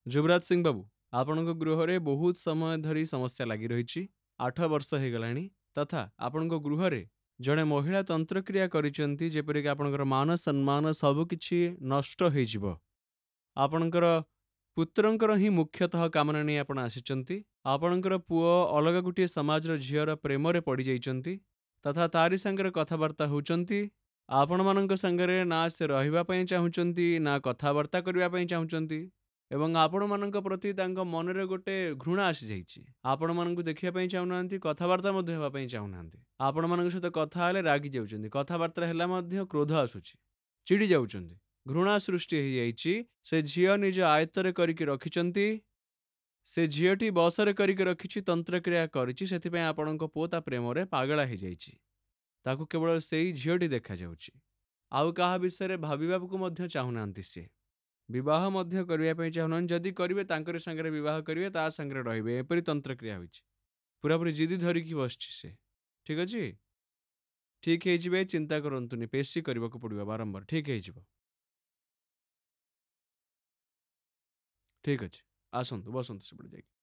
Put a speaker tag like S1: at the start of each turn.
S1: ଯୁବରାଜ ସିଂ ବାବୁ, ଆପଣଙ୍କ ଗୃହରେ ବହୁତ ସମୟ ଧରି ସମସ୍ୟା ଲାଗି ରହିଛି। 8 ବର୍ଷ ହେଇଗଲାଣି ତଥା ଆପଣଙ୍କ ଗୃହରେ ଜଣେ ମହିଳା ତନ୍ତ୍ରକ୍ରିୟା କରିଛନ୍ତି, ଯେପରିକି ଆପଣଙ୍କର ମାନ ସମ୍ମାନ ସବୁକିଛି ନଷ୍ଟ ହେଇଯିବ। ଆପଣଙ୍କର ପୁତ୍ରଙ୍କର ହିଁ ମୁଖ୍ୟତଃ କାମନା ନେଇ ଆପଣ ଆସିଛନ୍ତି। ଆପଣଙ୍କର ପୁଅ ଅଲଗା ଗୋଟିଏ ସମାଜର ଝିଅର ପ୍ରେମରେ ପଡ଼ିଯାଇଛନ୍ତି ତଥା ତାରି ସାଙ୍ଗରେ କଥାବାର୍ତ୍ତା ହେଉଛନ୍ତି। ଆପଣମାନଙ୍କ ସାଙ୍ଗରେ ନା ସେ ରହିବା ପାଇଁ ଚାହୁଁଛନ୍ତି, ନା କଥାବାର୍ତ୍ତା କରିବା ପାଇଁ ଚାହୁଁଛନ୍ତି ଏବଂ ଆପଣମାନଙ୍କ ପ୍ରତି ତାଙ୍କ ମନରେ ଗୋଟେ ଘୃଣା ଆସିଯାଇଛି। ଆପଣମାନଙ୍କୁ ଦେଖିବା ପାଇଁ ଚାହୁଁନାହାନ୍ତି, କଥାବାର୍ତ୍ତା ମଧ୍ୟ ହେବା ପାଇଁ ଚାହୁଁନାହାନ୍ତି। ଆପଣମାନଙ୍କ ସହିତ କଥା ହେଲେ ରାଗି ଯାଉଛନ୍ତି, କଥାବାର୍ତ୍ତା ହେଲା ମଧ୍ୟ କ୍ରୋଧ ଆସୁଛି, ଚିଡ଼ି ଯାଉଛନ୍ତି, ଘୃଣା ସୃଷ୍ଟି ହେଇଯାଇଛି। ସେ ଝିଅ ନିଜ ଆୟତ୍ତରେ କରିକି ରଖିଛନ୍ତି। ସେ ଝିଅଟି ବସରେ କରିକି ରଖିଛି, ତନ୍ତ୍ରକ୍ରିୟା କରିଛି, ସେଥିପାଇଁ ଆପଣଙ୍କ ପୁଅ ତା ପ୍ରେମରେ ପାଗଳା ହେଇଯାଇଛି। ତାକୁ କେବଳ ସେଇ ଝିଅଟି ଦେଖାଯାଉଛି, ଆଉ କାହା ବିଷୟରେ ଭାବିବାକୁ ମଧ୍ୟ ଚାହୁଁନାହାନ୍ତି। ସେ ବିବାହ ମଧ୍ୟ କରିବା ପାଇଁ ଚାହୁଁନାହାନ୍ତି। ଯଦି କରିବେ ତାଙ୍କରି ସାଙ୍ଗରେ ବିବାହ କରିବେ, ତା ସାଙ୍ଗରେ ରହିବେ, ଏପରି ତନ୍ତ୍ରକ୍ରିୟା ହୋଇଛି। ପୁରାପୁରି ଜିଦି ଧରିକି ବସିଛି ସେ। ଠିକ୍ ଅଛି, ଠିକ୍ ହେଇଯିବେ, ଚିନ୍ତା କରନ୍ତୁନି। ପେଶୀ କରିବାକୁ ପଡ଼ିବ ବାରମ୍ବାର, ଠିକ୍ ହେଇଯିବ। ଠିକ୍ ଅଛି, ଆସନ୍ତୁ, ବସନ୍ତୁ ସେପଟେ ଯାଇକି।